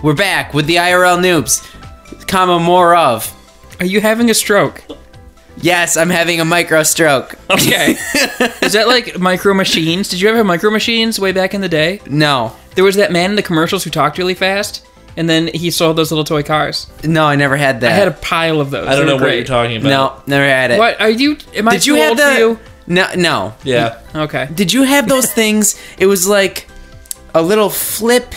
We're back with the IRL noobs, comma more of. Are you having a stroke? Yes, I'm having a micro stroke. Okay. Is that like Micro Machines? Did you ever have Micro Machines way back in the day? No. There was that man in the commercials who talked really fast, and then he sold those little toy cars. No, I never had that. I had a pile of those. I don't They know were what great. you're talking about. No, never had it. What are you? Am I Did you too have old for you? No. Yeah. Okay. Did you have those things? It was like a little flip.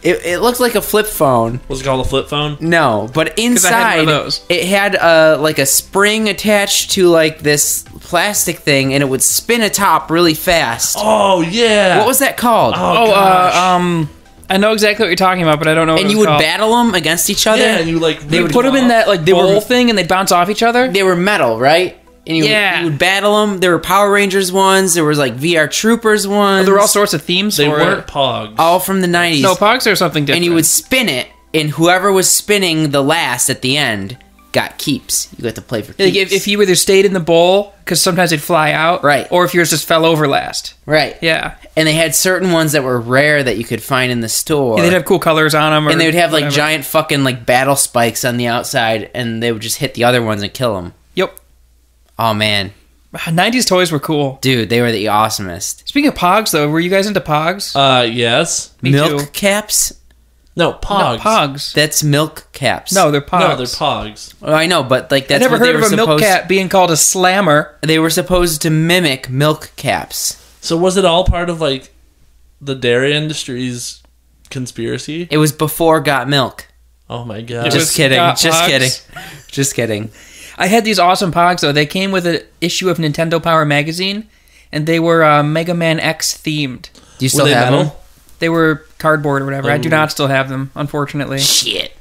It looked like a flip phone. Was it called a flip phone? No, but I had inside one of those. it had like a spring attached to like this plastic thing, and it would spin atop really fast. Oh, yeah. What was that called? gosh. I know exactly what you're talking about, but I don't know what and it you was would called. battle them against each other. Yeah, and you like... They would put them in that like bowl thing, and they'd bounce off each other. They were metal, right? And you would battle them. There were Power Rangers ones. There was like VR Troopers ones. There were all sorts of themes They for weren't it. Pogs. all from the 90s. No, Pogs are something different. And you would spin it, and whoever was spinning the last at the end got keeps. You got to play for keeps. Like if you either stayed in the bowl, because sometimes they'd fly out, Right. or if yours just fell over last. Right. Yeah. And they had certain ones that were rare that you could find in the store. Yeah, they'd have cool colors on them. and they would have like whatever. giant fucking like battle spikes on the outside, and they would just hit the other ones and kill them. Yep. Oh man, 90s toys were cool. dude, they were the awesomest. Speaking of Pogs, though, were you guys into Pogs? Yes. Me Milk too. caps? No, Pogs. No, Pogs. That's milk caps. No, they're Pogs. No, they're Pogs. Oh, I know, but like I that's never what they heard were of a milk supposed. cat being called a slammer. They were supposed to mimic milk caps. So was it all part of, like, the dairy industry's conspiracy? It was before Got Milk. Oh, my God. It Just was kidding. Got Just Pogs. kidding. Just kidding. I had these awesome Pogs, though. They came with an issue of Nintendo Power magazine, and they were Mega Man X themed. Do you still they have metal? them? They were cardboard or whatever. I do Oh. not still have them, unfortunately. Shit.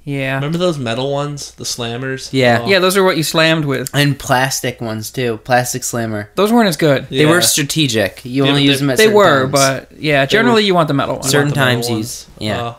Yeah. Remember those metal ones? The slammers? Yeah. Oh. Yeah, those are what you slammed with. And plastic ones too. Plastic slammer. Those weren't as good. They were Yeah. strategic. You Yeah, only but use them at They certain were, times. but yeah, generally you want the metal ones. Certain The metal times ones. use- yeah.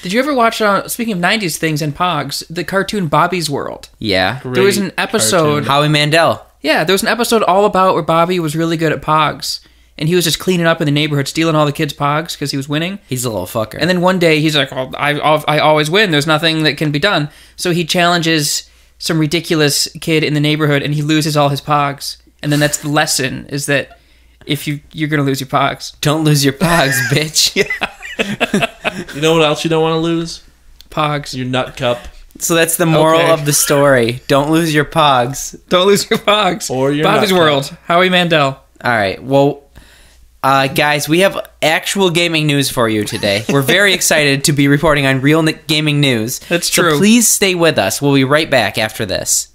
Did you ever watch, speaking of 90s things and Pogs, the cartoon Bobby's World? Yeah. There was an Great episode... cartoon. Howie Mandel. Yeah, there was an episode all about where Bobby was really good at Pogs. And he was just cleaning up in the neighborhood, stealing all the kids' Pogs because he was winning. He's a little fucker. And then one day he's like, "Well, I always win. There's nothing that can be done." So he challenges some ridiculous kid in the neighborhood, and he loses all his Pogs. And then that's the lesson: is that if you're gonna lose your Pogs, don't lose your pogs, bitch. You know what else you don't want to lose? Pogs. Your nut cup. So that's the moral Okay. of the story. Don't lose your pogs. Don't lose your Pogs. Or your Bobby's nut cup. World. Howie Mandel. All right. Well, guys, we have actual gaming news for you today. We're very excited to be reporting on real gaming news. That's So true. please stay with us. We'll be right back after this.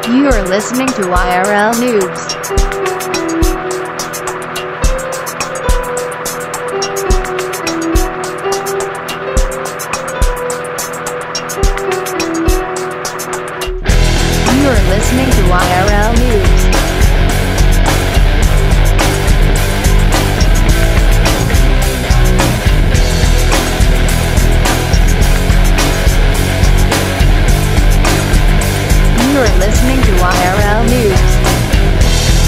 You are listening to IRL Noobs. You are listening to IRL Noobs. You are listening to IRL Noobs.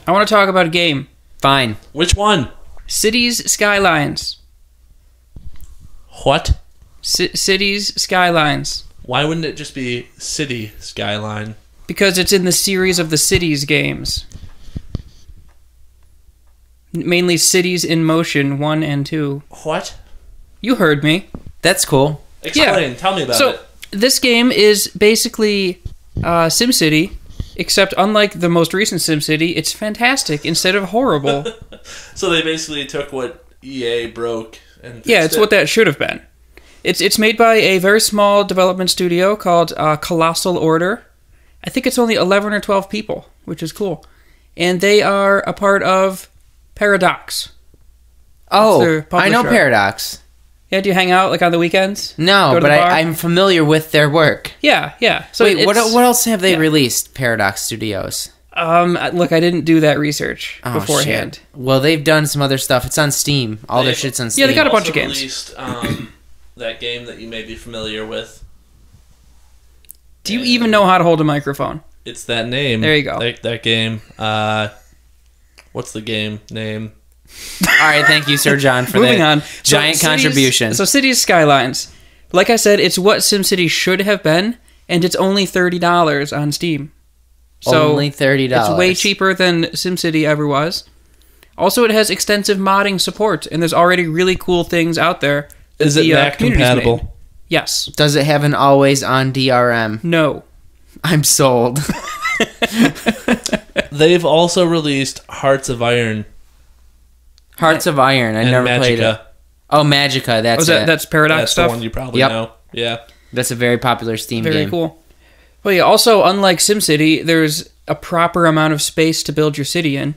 I want to talk about a game. Fine. Which one? Cities Skylines. What? Cities Skylines. Why wouldn't it just be City Skyline? Because it's in the series of the Cities games. Mainly Cities in Motion 1 and 2. What? You heard me. That's cool. Explain. Tell me about So, it. this game is basically SimCity, except unlike the most recent SimCity, it's fantastic instead of horrible. So they basically took what EA broke and fixed Yeah, it's it. what that should have been. It's made by a very small development studio called Colossal Order. I think it's only 11 or 12 people, which is cool. And they are a part of Paradox. Oh, their I know publisher. Paradox. Yeah, do you hang out like on the weekends? No, Go to but the bar? I'm familiar with their work. Yeah. So Wait, what it's- else have they yeah. released, Paradox Studios? Look, I didn't do that research Oh, beforehand. shit. Well, they've done some other stuff. It's on Steam. All their shit's on Steam. Yeah, they got a bunch Also of games. Released, that game that you may be familiar with. Do you even know how to hold a microphone? It's that name. There you go. That game. What's the game name? All right, thank you, Sir John, for Moving that on. giant contribution. So Cities Skylines. Like I said, it's what SimCity should have been, and it's only $30 on Steam. So Only $30. It's way cheaper than SimCity ever was. Also, it has extensive modding support, and there's already really cool things out there. Is it Mac community's made. compatible? Yes. Does it have an always-on DRM? No. I'm sold. They've also released Hearts of Iron Hearts of Iron. I and never Magica. played it. Oh, Magica. That's it. That's Paradox That's stuff? the one you probably Yep. know. Yeah. That's a very popular Steam Very game. cool. Well, yeah, also, unlike SimCity, there's a proper amount of space to build your city in,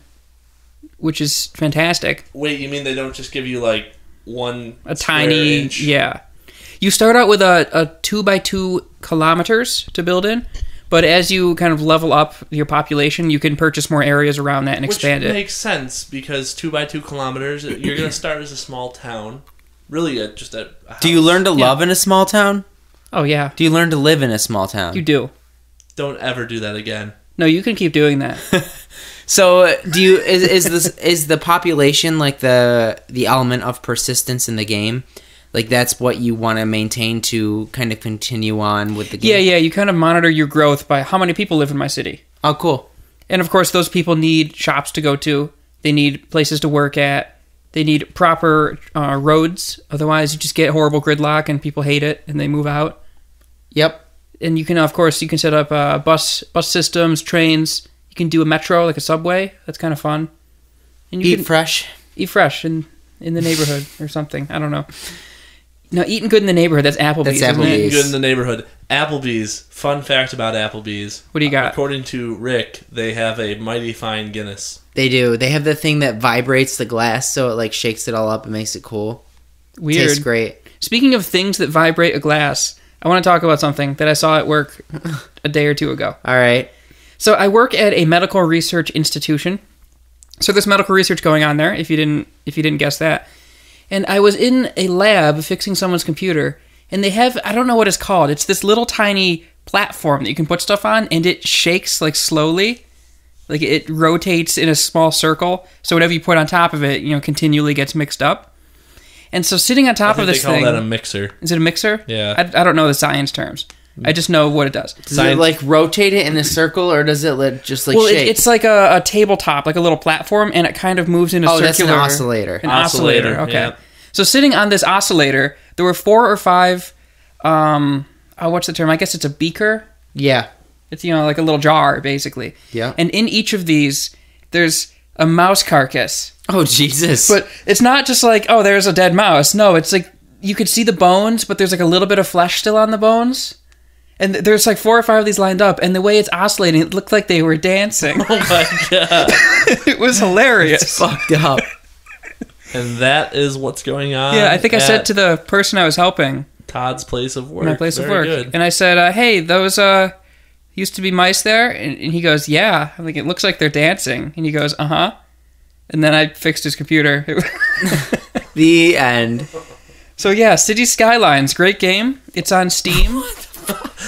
which is fantastic. Wait, you mean they don't just give you like one A square tiny, inch? yeah. You start out with a 2x2 kilometers to build in, but as you kind of level up your population, you can purchase more areas around that and expand Which it. makes sense because 2x2 kilometers, you're going to start as a small town. Really, just a house. Do you learn to love in a small town? Oh, yeah, Do you learn to live in a small town? you do. Don't ever do that again. No, you can keep doing that. So, do you is the population like the element of persistence in the game? Like that's what you want to maintain to kind of continue on with the game. Yeah, you kind of monitor your growth by how many people live in my city. Oh, cool. And of course, those people need shops to go to. They need places to work at. They need proper roads. Otherwise, you just get horrible gridlock and people hate it and they move out. Yep. And you can, of course, you can set up bus systems, trains. You can do a metro, like a subway. That's kind of fun. And you Eat can fresh. eat fresh in the neighborhood or something. I don't know. No, eating good in the neighborhood. That's Applebee's. That's isn't it? Applebee's. Good in the neighborhood. Applebee's. Fun fact about Applebee's. What do you got? According to Rick, they have a mighty fine Guinness. They do. They have the thing that vibrates the glass, so it like shakes it all up and makes it cool. Weird. Tastes great. Speaking of things that vibrate a glass, I want to talk about something that I saw at work a day or two ago. All right. So I work at a medical research institution. So there's medical research going on there, if you didn't guess that. And I was in a lab fixing someone's computer, and they have, I don't know what it's called. It's this little tiny platform that you can put stuff on, and it shakes like slowly. Like it rotates in a small circle. So whatever you put on top of it, continually gets mixed up. And so sitting on top of this they call thing, that a mixer. is it a mixer? Yeah. I don't know the science terms. I just know what it does. Does it like rotate it in a circle, or does it just like Well, shake? it's like a tabletop, like a little platform, and it kind of moves in a circular... that's an oscillator. An oscillator, okay. yeah. So sitting on this oscillator, there were 4 or 5... what's the term? I guess it's a beaker. Yeah. It's, like a little jar, basically. Yeah. And in each of these, there's a mouse carcass. Oh, Jesus. But it's not just like, oh, there's a dead mouse. No, it's like, you could see the bones, but there's like a little bit of flesh still on the bones. And there's like 4 or 5 of these lined up, and the way it's oscillating, it looked like they were dancing. Oh my god. It was hilarious. fucked up. And that is what's going on. Yeah, I think I said at to the person I was helping, Todd's place of work. my place of Very work, good. and I said, hey, those used to be mice there? And he goes, yeah. I'm like, it looks like they're dancing. And he goes, uh-huh. And then I fixed his computer. The end. So yeah, City Skylines, great game. It's on Steam.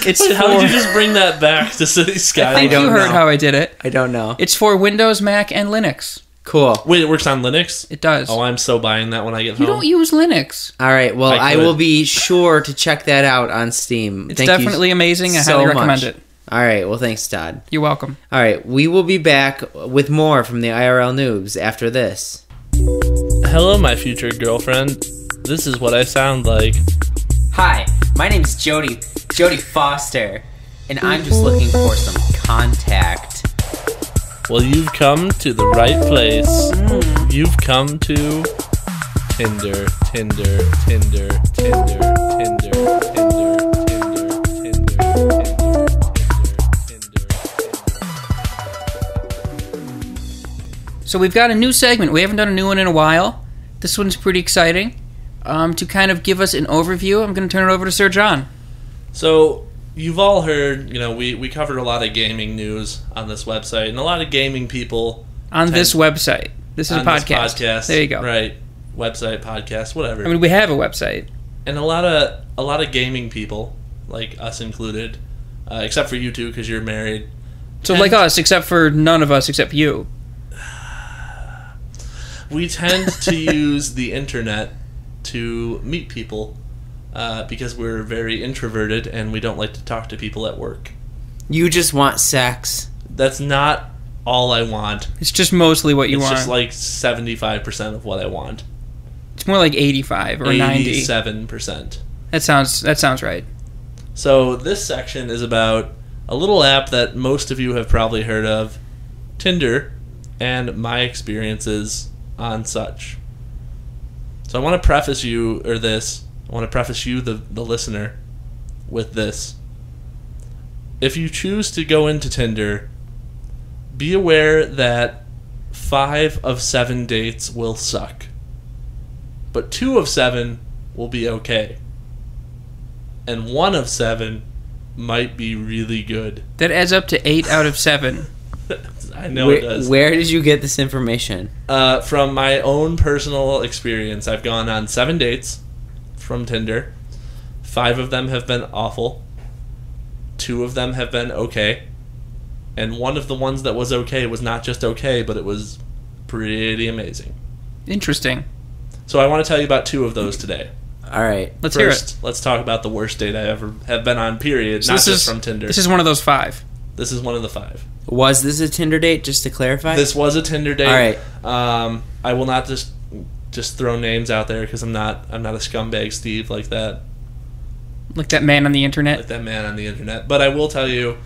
It's Wait, how did you for- just bring that back to City I Skylines? think don't you heard know. how I did it. I don't know. It's for Windows, Mac, and Linux. Cool. Wait, it works on Linux? It does. Oh, I'm so buying that when I get You home. don't use Linux. All right. Well, I I could. will be sure to check that out on Steam. It's Thank you definitely amazing. I so highly recommend much. it. All right. Well, thanks, Todd. You're welcome. All right. We will be back with more from the IRL Noobs after this. Hello, my future girlfriend. This is what I sound like. Hi, my name's Jody Foster, and I'm just looking for some contact. Well, you've come to the right place. You've come to Tinder, Tinder, Tinder, Tinder, Tinder, Tinder, Tinder, Tinder. So we've got a new segment. We haven't done a new one in a while. This one's pretty exciting. To kind of give us an overview, I'm going to turn it over to Sir John. So, you've all heard, we covered a lot of gaming news on this website, and a lot of gaming people... On this website. This is a podcast. This podcast. There you go. Right. Website, podcast, whatever. I mean, we have a website. And a lot of gaming people, like us included, except for you two because you're married. So like us, except for none of us except you. We tend to use the internet to meet people because we're very introverted and we don't like to talk to people at work. You just want sex. That's not all I want. It's just mostly what you want. It's just like 75% of what I want. It's more like 85 or 90. 87%. That sounds right. So this section is about a little app that most of you have probably heard of, Tinder, and my experiences on such. So I want to preface you, the listener, with this. If you choose to go into Tinder, be aware that 5 of 7 dates will suck. But 2 of 7 will be okay. And 1 of 7 might be really good. That adds up to 8 out of 7. I know it does. Where did you get this information? From my own personal experience. I've gone on 7 dates from Tinder. 5 of them have been awful. 2 of them have been okay. And one of the ones that was okay was not just okay, but it was pretty amazing. Interesting. So I want to tell you about 2 of those today. All right. Let's hear it. Let's talk about the worst date I ever have been on, period. So not just from Tinder. This is one of those 5. This is one of the 5. Was this a Tinder date, just to clarify? This was a Tinder date. All right. I will not just throw names out there because I'm not a scumbag Steve like that. Like that man on the internet? Like that man on the internet. But I will tell you,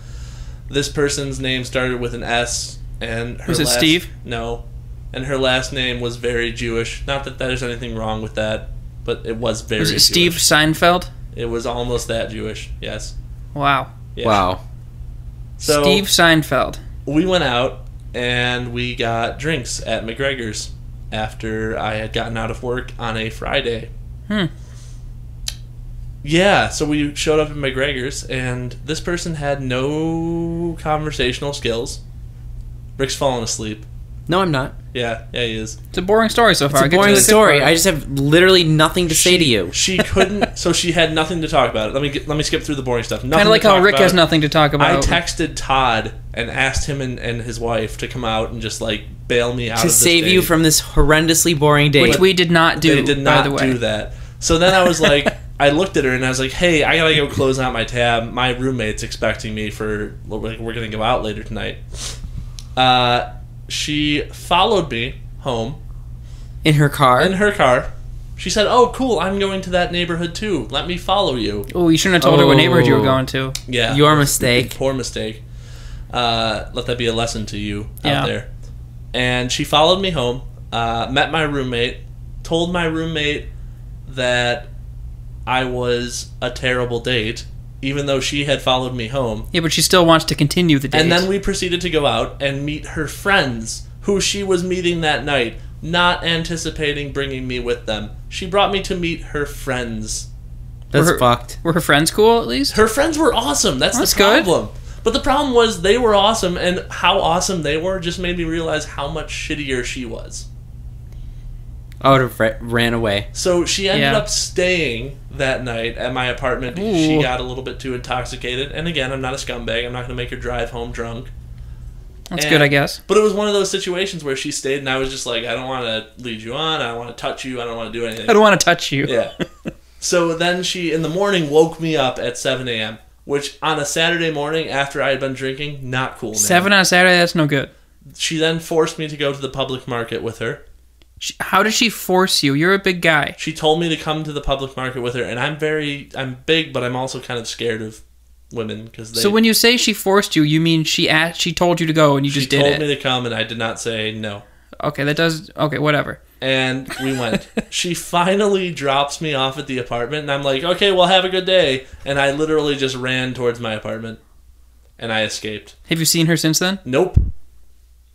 this person's name started with an S, and her Was it Steve? No. And her last name was very Jewish. Not that there's anything wrong with that, but it was very Jewish. Was it Steve Seinfeld? It was almost that Jewish, yes. Wow. Yeah. Wow. So, Steve Seinfeld. We went out, and we got drinks at McGregor's after I had gotten out of work on a Friday. Yeah, so we showed up at McGregor's, and this person had no conversational skills. Rick's falling asleep. No, I'm not. Yeah, he is. It's a boring story so far. It's a boring story. I just have literally nothing to say to you. She couldn't, so she had nothing to talk about. Let me skip through the boring stuff. Kind of like how Rick has nothing to talk about. I texted Todd and asked him and his wife to come out and just like bail me out of this to save you from this horrendously boring date. Which we did not do, They did not by the way. do that. So then I was like, I looked at her and I was like, hey, I gotta go close out my tab. My roommate's expecting me we're gonna go out later tonight. She followed me home. In her car? In her car. She said, oh, cool, I'm going to that neighborhood too. Let me follow you. Oh, you shouldn't have told her what neighborhood you were going to. Yeah. Your mistake. Poor mistake. Let that be a lesson to you out there. And she followed me home, met my roommate, told my roommate that I was a terrible date, even though she had followed me home. Yeah, but she still wants to continue the date. And then we proceeded to go out and meet her friends, who she was meeting that night, not anticipating bringing me with them. She brought me to meet her friends. That's fucked. Were her friends cool, at least? Her friends were awesome. That's the problem. Good. But the problem was they were awesome, and how awesome they were just made me realize how much shittier she was. I would have ran away. So she ended up staying that night at my apartment because she got a little bit too intoxicated. And again, I'm not a scumbag. I'm not going to make her drive home drunk. That's good, I guess. But it was one of those situations where she stayed, and I was just like, I don't want to lead you on. I don't want to touch you. I don't want to do anything. I don't want to touch you. Yeah. So then she, in the morning, woke me up at 7 a.m., which on a Saturday morning after I had been drinking, not cool, man. 7 on a Saturday, that's no good. She then forced me to go to the public market with her. How did she force you? You're a big guy. She told me to come to the public market with her, and I'm big, but I'm also kind of scared of women because they. So when you say she forced you, you mean she told you to go and you just did it? She told me to come, and I did not say no. Okay, whatever. And we went. She finally drops me off at the apartment, and I'm like, okay, well, have a good day. And I literally just ran towards my apartment, and I escaped. Have you seen her since then? Nope.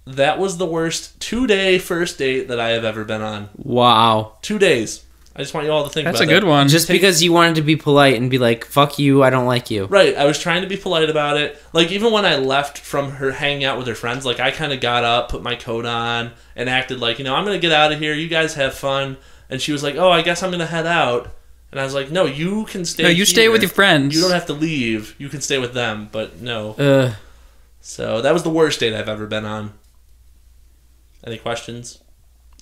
That was the worst 2-day first date that I have ever been on. Wow. 2 days. I just want you all to think That's about a good that. one. Just because you wanted to be polite and be like, fuck you, I don't like you. Right, I was trying to be polite about it. Like, even when I left from her hanging out with her friends, like, I kind of got up, put my coat on, and acted like, I'm going to get out of here, you guys have fun. And she was like, oh, I guess I'm going to head out. And I was like, no, you can stay No, you stay with your friends. You don't have to leave. You can stay with them, but no. So, that was the worst date I've ever been on. Any questions?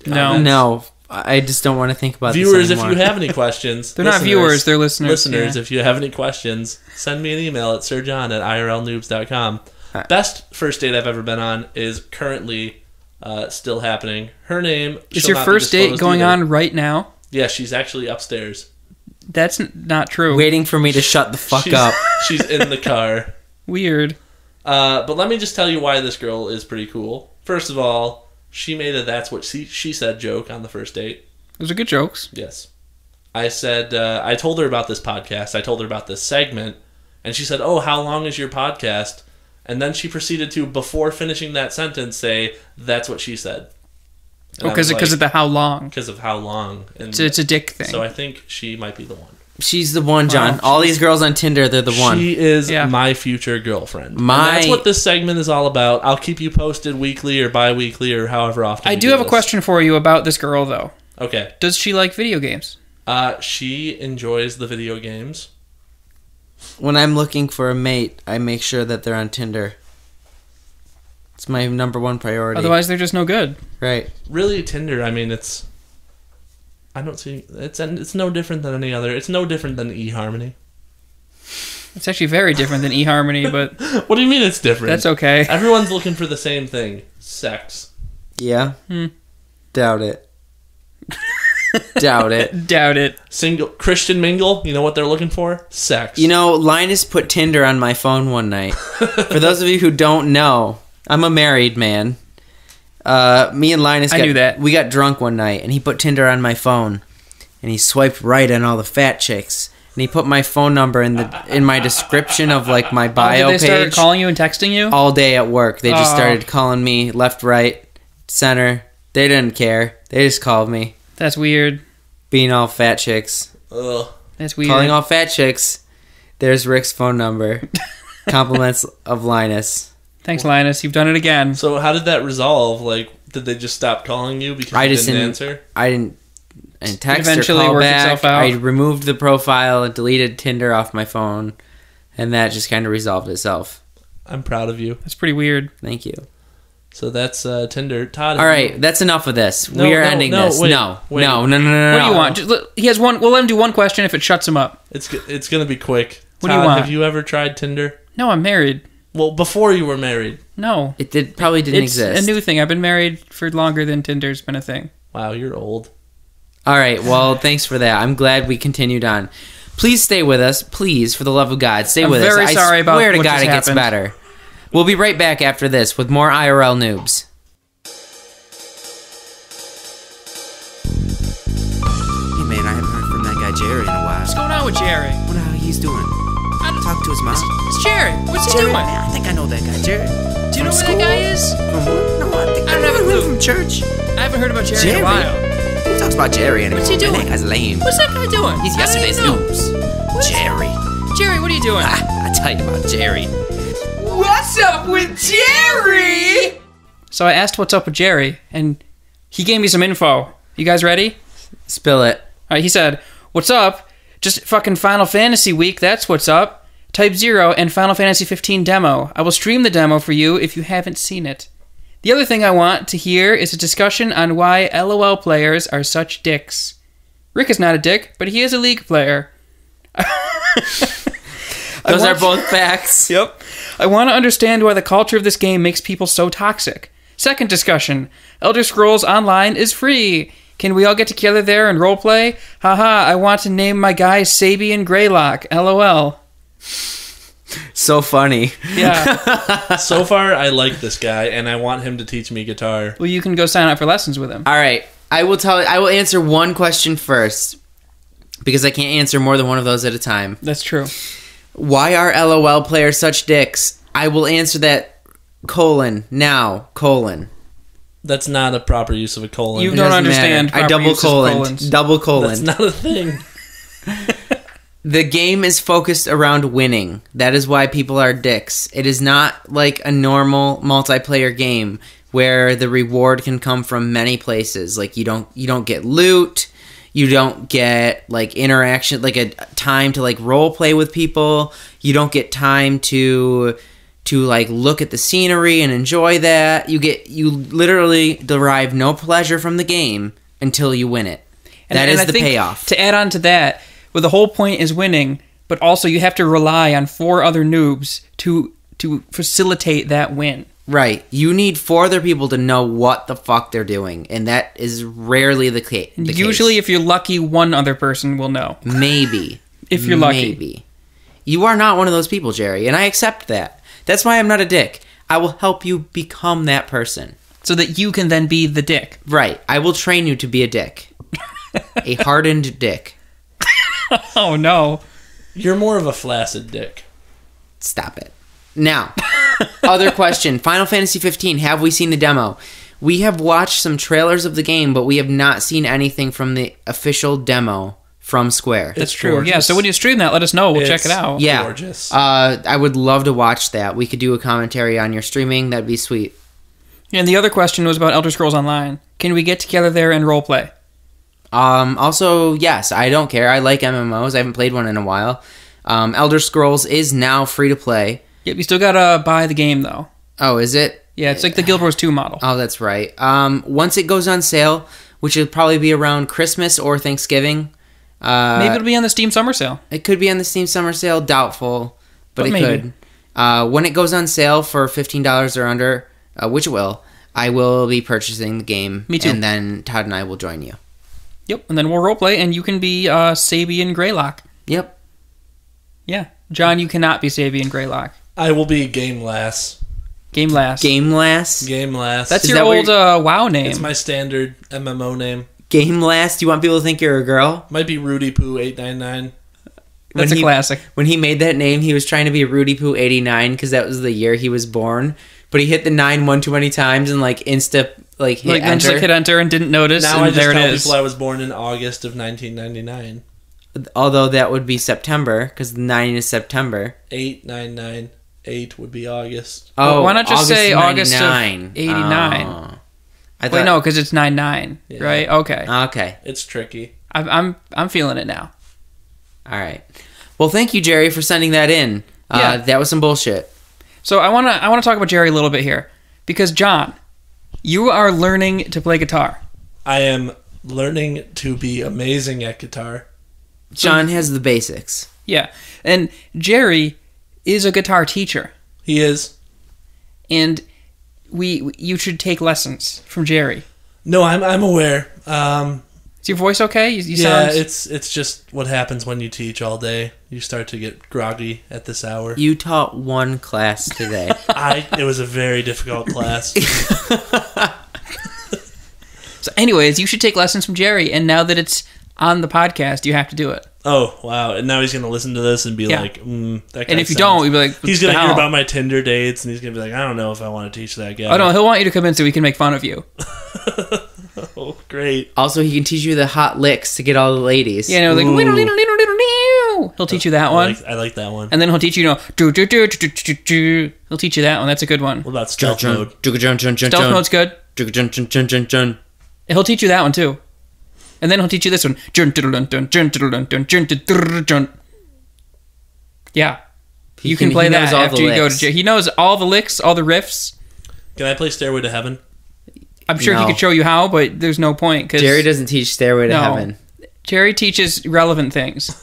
No. I just don't want to think about viewers, this anymore. if you have any questions. They're not viewers, they're listeners. Listeners, yeah. if you have any questions, send me an email at sirjohn@IRLnoobs.com. Best first date I've ever been on is currently still happening. Her name is your first date going on right now? Yeah, she's actually upstairs. That's not true. Waiting for me to shut the fuck up. She's in the car. Weird. But let me just tell you why this girl is pretty cool. First of all, she made a "that's what she said" joke on the first date. Those are good jokes. Yes. I said, I told her about this podcast. I told her about this segment. And she said, oh, how long is your podcast? And then she proceeded to, before finishing that sentence, say, that's what she said. And because of the how long. Because of how long. And it's a dick thing. So I think she might be the one. She's the one, John. All these girls on Tinder, they're the one. She is my future girlfriend. And that's what this segment is all about. I'll keep you posted weekly or bi-weekly or however often. I do have a question for you about this girl, though. Okay. Does she like video games? She enjoys the video games. When I'm looking for a mate, I make sure that they're on Tinder. It's my number one priority. Otherwise, they're just no good. Right. Really, Tinder, I mean, it's no different than any other. It's no different than eHarmony. It's actually very different than eHarmony, but... What do you mean it's different? That's okay. Everyone's looking for the same thing. Sex. Yeah? Doubt it. Doubt it. Doubt it. Single Christian mingle, you know what they're looking for? Sex. Linus put Tinder on my phone one night. For those of you who don't know, I'm a married man. Me and Linus we got drunk one night, and he put Tinder on my phone, and he swiped right on all the fat chicks, and he put my phone number in my description of like my bio page. Did they start calling you and texting you? All day at work. They just started calling me left, right, center. They didn't care. They just called me. That's weird. Being all fat chicks. Ugh. That's weird. Calling all fat chicks. There's Rick's phone number. Compliments of Linus. Thanks, Linus. You've done it again. So how did that resolve? Like, did they just stop calling you because you didn't answer? I didn't text eventually or call worked back. itself out. I removed the profile and deleted Tinder off my phone, and that just kind of resolved itself. I'm proud of you. That's pretty weird. Thank you. So that's Tinder. Todd. All right, that's enough of this. We are ending this. Wait. No. What do you want? He has one. We'll let him do one question if it shuts him up. It's gonna be quick. What Todd, do you want? Have you ever tried Tinder? No, I'm married. Well, before you were married. No. It probably didn't exist. It's a new thing. I've been married for longer than Tinder's been a thing. Wow, you're old. All right, well, thanks for that. I'm glad we continued on. Please stay with us. Please, for the love of God, stay with us. I'm very sorry about I swear to what God, just it gets happened. better. We'll be right back after this with more IRL noobs. Hey, man, I haven't heard from that guy Jerry in a while. What's going on with Jerry? I wonder how he's doing. Talk to his mom. It's Jerry. What's he Jerry, doing? man, I think I know that guy, Jerry. Do you know who that guy is? From what? No, I think I don't have a clue. from church. I haven't heard about Jerry in a while. Who talks about Jerry anymore? What's he doing? Man, that guy's lame. What's that guy doing? He's I don't yesterday's even know. news. Jerry. Jerry, what are you doing? I'll tell you about Jerry. What's up with Jerry? So I asked what's up with Jerry, and he gave me some info. You guys ready? Spill it. All right, he said, what's up? Just fucking Final Fantasy week, that's what's up. Type 0 and Final Fantasy 15 demo. I will stream the demo for you if you haven't seen it. The other thing I want to hear is a discussion on why LOL players are such dicks. Rick is not a dick, but he is a League player. Those are both facts. Yep. I want to understand why the culture of this game makes people so toxic. Second discussion. Elder Scrolls Online is free. Can we all get together there and roleplay? Haha, I want to name my guy Sabian Greylock. LOL. So funny. Yeah. So far, I like this guy, and I want him to teach me guitar. Well, you can go sign up for lessons with him. All right. I will answer one question first, because I can't answer more than one of those at a time. That's true. Why are LOL players such dicks? I will answer that, now, That's not a proper use of a colon. You It don't doesn't understand. matter. I proper double use of colons. colon. That's not a thing. The game is focused around winning. That is why people are dicks. It is not like a normal multiplayer game where the reward can come from many places. Like you don't get loot, you don't get like interaction, like a time to like role play with people. You don't get time to like look at the scenery and enjoy that. You literally derive no pleasure from the game until you win it. That is the payoff. To add on to that, well, the whole point is winning, but also you have to rely on 4 other noobs to facilitate that win. Right. You need 4 other people to know what the fuck they're doing, and that is rarely the case. Usually, if you're lucky, 1 other person will know. Maybe. If you're lucky. Maybe. You are not one of those people, Jerry, and I accept that. That's why I'm not a dick. I will help you become that person. So that you can then be the dick. Right. I will train you to be a dick. A hardened dick. Oh, no. You're more of a flaccid dick. Stop it. Now, other question. Final Fantasy 15, have we seen the demo? We have watched some trailers of the game, but we have not seen anything from the official demo from Square. That's true. gorgeous. Yeah, so when you stream that, let us know. We'll check it It's- out. Yeah. Gorgeous. I would love to watch that. We could do a commentary on your streaming. That'd be sweet. And the other question was about Elder Scrolls Online. Can we get together there and roleplay? Also, yes, I don't care. I like MMOs. I haven't played one in a while. Elder Scrolls is now free to play. Yep, you still gotta buy the game, though. Oh, is it? Yeah, it's like the Guild Wars 2 model. Oh, that's right. Once it goes on sale, which will probably be around Christmas or Thanksgiving. Maybe it'll be on the Steam Summer Sale. It could be on the Steam Summer Sale. Doubtful, but it maybe. could. When it goes on sale for $15 or under, which it will, I will be purchasing the game. Me too. And then Todd and I will join you. Yep, and then we'll roleplay, and you can be Sabian Greylock. Yep. Yeah. John, you cannot be Sabian Greylock. I will be Game Lass. Game Last. Game Last. Game Lass. That's Is your that what old WoW name. It's my standard MMO name. Game Last. You want people to think you're a girl? Might be Rudy Poo 899. That's a classic. When he made that name, he was trying to be Rudy Poo 89 because that was the year he was born. But he hit the 9 one too many times and hit Then just enter. hit enter and didn't notice, Now and I just there it tell is. people I was born in August of 1999. Although that would be September because 9 is September. 899. 8 would be August. Oh, why not just say August of 99? 89? Oh. I Wait, no, because it's 9/9, Yeah. right? Okay, Okay. It's tricky. I'm feeling it now. All right. Well, thank you, Jerry, for sending that in. Yeah. That was some bullshit. So I wanna talk about Jerry a little bit here, because John, you are learning to play guitar. I am learning to be amazing at guitar. John has the basics. Yeah, and Jerry is a guitar teacher, He is. and you should take lessons from Jerry. No, I'm aware. Is your voice okay? You Yeah, sound... it's just what happens when you teach all day. You start to get groggy at this hour. You taught one class today. It was a very difficult class. So anyways, you should take lessons from Jerry, and now that it's on the podcast, you have to do it. Oh, wow. And now he's going to listen to this and be Yeah. like, that guy And if you sounds- don't, you'll be like, He's going to "What the hear hell?" about my Tinder dates, and he's going to be like, I don't know if I want to teach that guy. Oh no, he'll want you to come in so he can make fun of you. Oh, great. Also, he can teach you the hot licks to get all the ladies. Yeah, no, like Ooh. he'll teach you that one, I like that one. and then he'll teach you, do. He'll teach you that one. That's a good one. What about stealth mode? Stealth mode's good. He'll teach you that one too, and then he'll teach you this one. Yeah, you can play he knows that all the after you go to licks. jail. He knows all the licks, all the riffs. Can I play Stairway to Heaven? I'm sure he No. could show you how, but there's no point because Jerry doesn't teach Stairway to Heaven. Jerry teaches relevant things.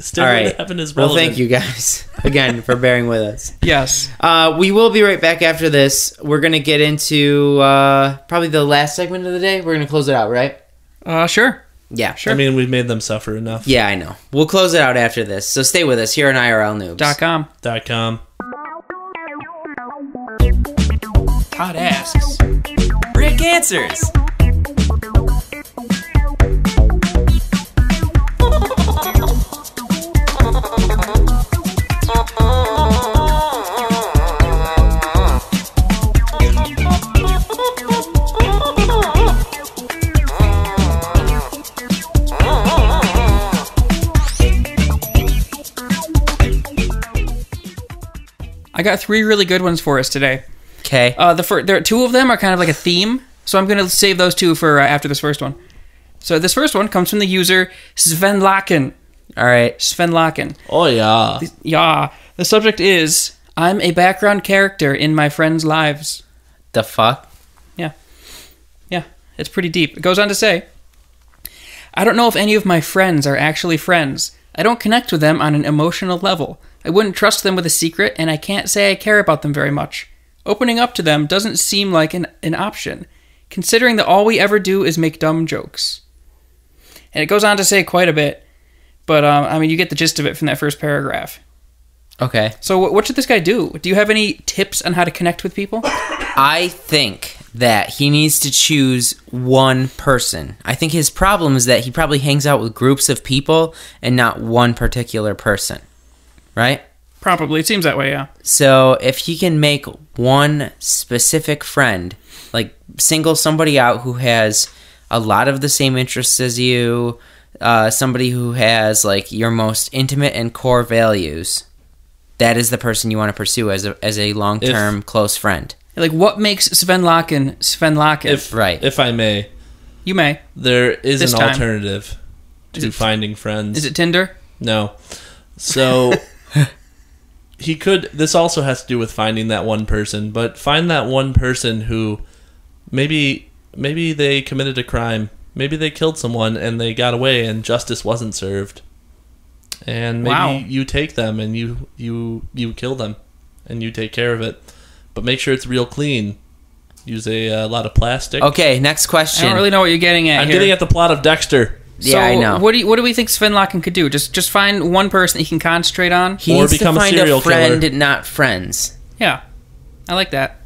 Stairway All right. to Heaven is Well, relevant. thank you guys again for bearing with us. Yes. We will be right back after this. We're going to get into probably the last segment of the day. We're going to close it out, right? Sure. Yeah. Sure. I mean, we've made them suffer enough. Yeah, I know. We'll close it out after this. So stay with us here on IRLnoobs. .com. .com. Todd asks. Rick answers. I got 3 really good ones for us today. Okay. There are 2 of them are kind of like a theme, so I'm going to save those 2 for after this first one. So this first one comes from the user Sven Laken. All right. Sven Laken. Oh, yeah. Yeah. The subject is, I'm a background character in my friends' lives. The fuck? Yeah, it's pretty deep. It goes on to say, I don't know if any of my friends are actually friends. I don't connect with them on an emotional level. I wouldn't trust them with a secret, and I can't say I care about them very much. Opening up to them doesn't seem like an option, considering that all we ever do is make dumb jokes. And it goes on to say quite a bit, but I mean, you get the gist of it from that first paragraph. Okay. So what should this guy do? Do you have any tips on how to connect with people? I think that he needs to choose one person. I think his problem is that he probably hangs out with groups of people and not one particular person. Right? Probably. It seems that way, yeah. So if he can make one specific friend, like single somebody out who has a lot of the same interests as you, somebody who has like your most intimate and core values, that is the person you want to pursue as a long-term close friend. Like, what makes Sven Laken? Right. If I may. You may. There is This an time. alternative to finding friends. Is it Tinder? No. So, he could... This also has to do with finding that one person, but find that one person who maybe they committed a crime. Maybe they killed someone and they got away and justice wasn't served. And maybe you take them and you kill them and you take care of it. But make sure it's real clean. Use a lot of plastic. Okay, next question. I don't really know what you're getting at I'm here. getting at the plot of Dexter. So Yeah, I know. What do we think Sven Laken could do? Just find one person that he can concentrate on? He Or needs to become a find serial a friend, killer. not friends. Yeah. I like that.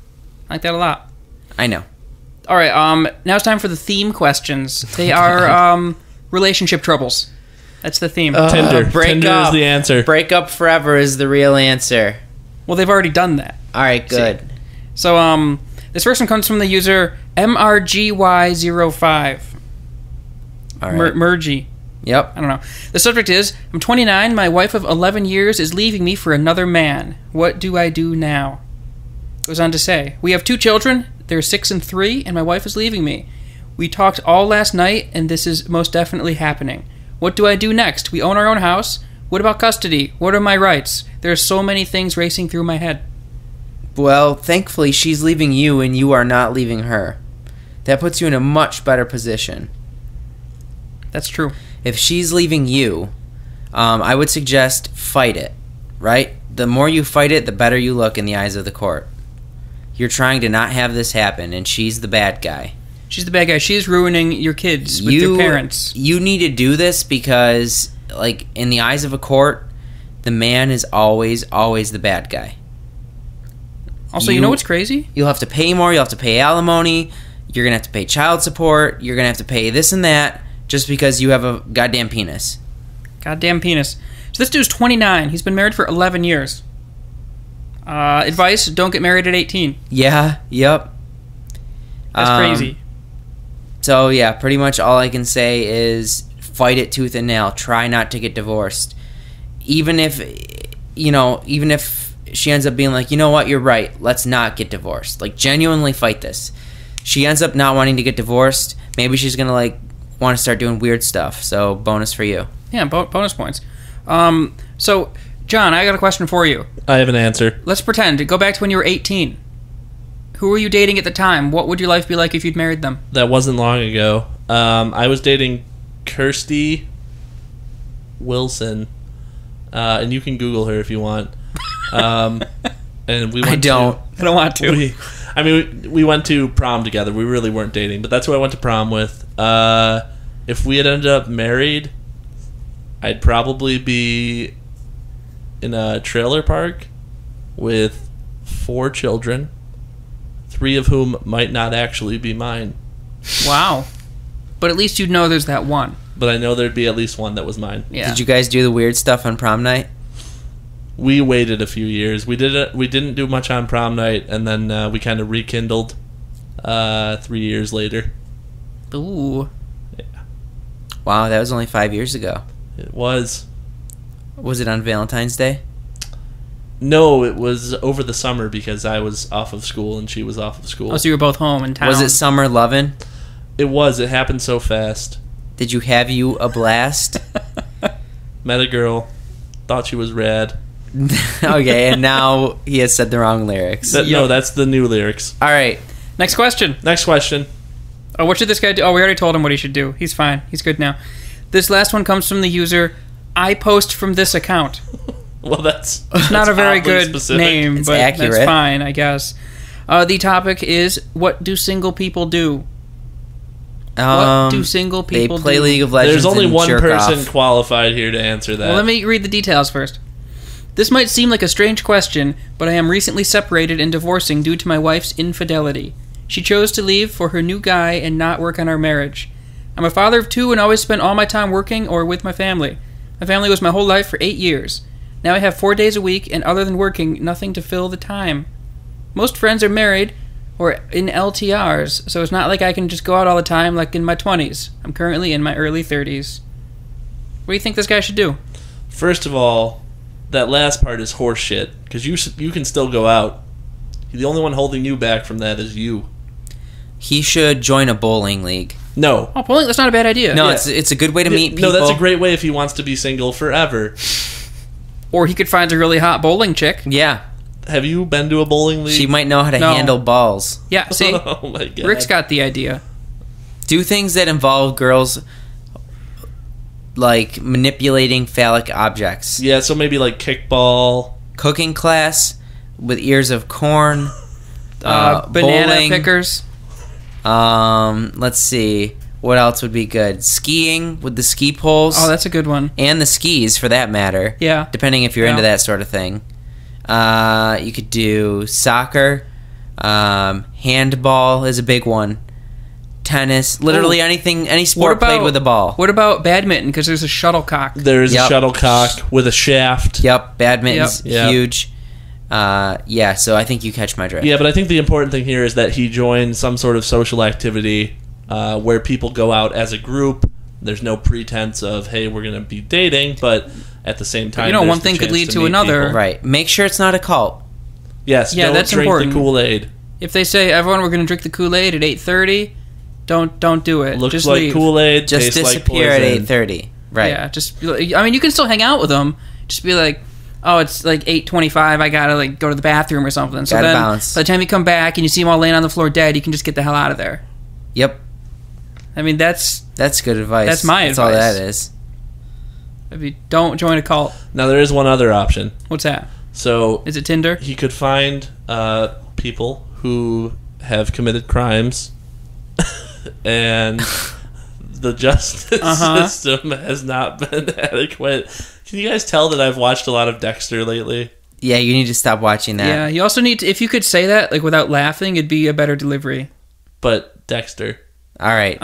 I like that a lot. I know. All right, now it's time for the theme questions. They are relationship troubles. That's the theme. Tinder. break Tinder up. is the answer. Break up forever is the real answer. Well, they've already done that. All right, good. So, this first one comes from the user MRGY05. All right. Mergy. Yep. I don't know. The subject is, I'm 29, my wife of 11 years is leaving me for another man. What do I do now? Goes on to say, we have 2 children, they're 6 and 3, and my wife is leaving me. We talked all last night, and this is most definitely happening. What do I do next? We own our own house. What about custody? What are my rights? There are so many things racing through my head. Well, thankfully, she's leaving you and you are not leaving her. That puts you in a much better position. That's true. If she's leaving you, I would suggest fight it, right? The more you fight it, the better you look in the eyes of the court. You're trying to not have this happen, and she's the bad guy. She's the bad guy. She's ruining your kids with their parents. You need to do this because, like, in the eyes of a court, the man is always the bad guy. Also, you know what's crazy? You'll have to pay more. You'll have to pay alimony. You're going to have to pay child support. You're going to have to pay this and that just because you have a goddamn penis. Goddamn penis. So this dude's 29. He's been married for 11 years. Advice, don't get married at 18. Yeah, yep. That's crazy. So, yeah, pretty much all I can say is fight it tooth and nail. Try not to get divorced. Even if she ends up being like, you know what, you're right, let's not get divorced. Like, genuinely fight this. She ends up not wanting to get divorced. Maybe she's going to, like, want to start doing weird stuff. So, bonus for you. Yeah, bonus points. So, John, I got a question for you. I have an answer. Let's pretend. Go back to when you were 18. Who were you dating at the time? What would your life be like if you'd married them? That wasn't long ago. I was dating Kirsty Wilson, and you can Google her if you want. And we went I don't want to. We went to prom together. We really weren't dating, but that's who I went to prom with. If we had ended up married, I'd probably be in a trailer park with 4 children, 3 of whom might not actually be mine. Wow. But at least you'd know there's that one. But I know there'd be at least one that was mine. Yeah. Did you guys do the weird stuff on prom night? We waited a few years. We didn't do much on prom night, and then we kind of rekindled 3 years later. Ooh. Yeah. Wow, that was only 5 years ago. It was. Was it on Valentine's Day? No, it was over the summer because I was off of school and she was off of school. Oh, so you were both home in town. Was it summer lovin'? It was. It happened so fast. Did you have you a blast? Met a girl. Thought she was rad. Okay, and now he has said the wrong lyrics. No, that's the new lyrics. All right. Next question. Next question. Oh, what should this guy do? Oh, we already told him what he should do. He's fine. He's good now. This last one comes from the user, I post from this account. Well, that's Not a very oddly good specific. name, It's but accurate. that's fine, I guess. The topic is, what do single people do? What do single people They play do? League of Legends. There's only and one jerk person off. qualified here to answer that. Well, let me read the details first. This might seem like a strange question, but I am recently separated and divorcing due to my wife's infidelity. She chose to leave for her new guy and not work on our marriage. I'm a father of 2 and always spent all my time working or with my family. My family was my whole life for 8 years. Now I have 4 days a week, and other than working, nothing to fill the time. Most friends are married or in LTRs, so it's not like I can just go out all the time like in my 20s. I'm currently in my early 30s. What do you think this guy should do? First of all, that last part is horse shit because you can still go out. The only one holding you back from that is you. He should join a bowling league. No. Oh, bowling, that's not a bad idea. No, Yeah. it's a good way to meet people. No, that's a great way if he wants to be single forever. Or he could find a really hot bowling chick. Yeah. Have you been to a bowling league? She might know how to No. handle balls. Yeah, see? Oh my god. Rick's got the idea. Do things that involve girls like manipulating phallic objects. Yeah, so maybe like kickball. Cooking class with ears of corn. Banana bowling. pickers. Let's see. What else would be good? Skiing with the ski poles. Oh, that's a good one. And the skis, for that matter. Yeah. Depending if you're Yeah. into that sort of thing. You could do soccer. Handball is a big one. Tennis. Literally anything, any sport played with a ball. What about badminton? Because there's a shuttlecock. There's Yep. a shuttlecock with a shaft. Yep, badminton's Yep. huge. Yeah, so I think you catch my drift. Yeah, but I think the important thing here is that he joined some sort of social activity where people go out as a group. There's no pretense of, hey, we're going to be dating, but at the same time, You know, there's one the thing could chance lead to meet another. people. Right. Make sure it's not a cult. Yes, Yeah, don't that's drink important. the Kool-Aid. If they say, everyone, we're going to drink the Kool-Aid at 8:30, don't do it. Looks just like leave. Kool-Aid, Just tastes like disappear at poison. 8:30. Right. Yeah, just I mean, you can still hang out with them. Just be like, oh, it's like 8:25. I gotta like go to the bathroom or something. So Gotta then, bounce. by the time you come back and you see them all laying on the floor dead, you can just get the hell out of there. Yep. I mean, that's That's good advice. That's my That's all advice. that is. if you don't join a cult. Now, there is one other option. What's that? So Is it Tinder? he could find people who have committed crimes and the justice system has not been adequate. Can you guys tell that I've watched a lot of Dexter lately? Yeah, you need to stop watching that. Yeah. You also need to, if you could say that like without laughing, it'd be a better delivery. But Dexter. All right.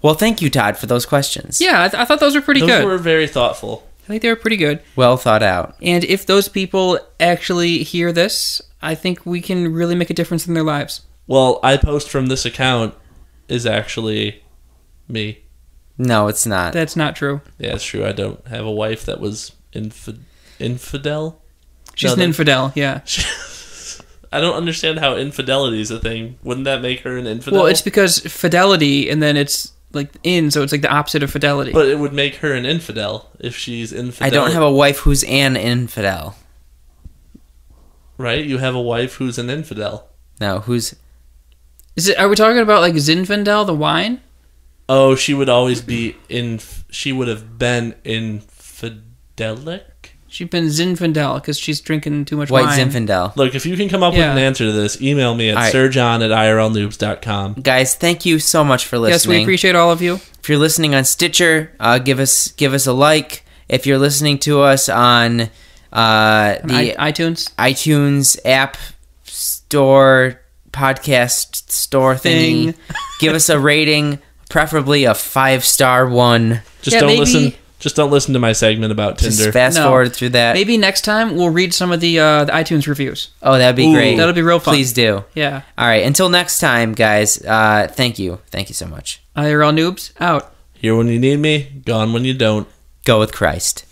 Well, thank you, Todd, for those questions. Yeah, I thought those were pretty Those good. were very thoughtful. I think they were pretty good. Well thought out. And if those people actually hear this, I think we can really make a difference in their lives. Well, I post from this account is actually me. No, it's not. That's not true. Yeah, it's true. I don't have a wife that was infidel. She's No, an that- infidel, yeah. I don't understand how infidelity is a thing. Wouldn't that make her an infidel? Well, it's because fidelity, and then it's like so it's like the opposite of fidelity. But it would make her an infidel if she's infidel. I don't have a wife who's an infidel. Right? You have a wife who's an infidel. No, who's... Are we talking about like Zinfandel, the wine? Oh, she would always be she would have been infidelic? She's been Zinfandel because she's drinking too much White wine. Zinfandel. Look, if you can come up with an answer to this, email me at All right. sirjohn@IRLnoobs.com. Guys, thank you so much for listening. Yes, we appreciate all of you. If you're listening on Stitcher, give us a like. If you're listening to us on the iTunes iTunes app store, podcast store thingy, give us a rating, preferably a 5-star one. Just Yeah, don't maybe- listen. Just don't listen to my segment about Tinder. Just fast forward through that. Maybe next time we'll read some of the iTunes reviews. Oh, that'd be great. That'll be real fun. Please do. Yeah. All right. Until next time, guys. Thank you. Thank you so much. IRL Noobs out. Here when you need me, gone when you don't. Go with Christ.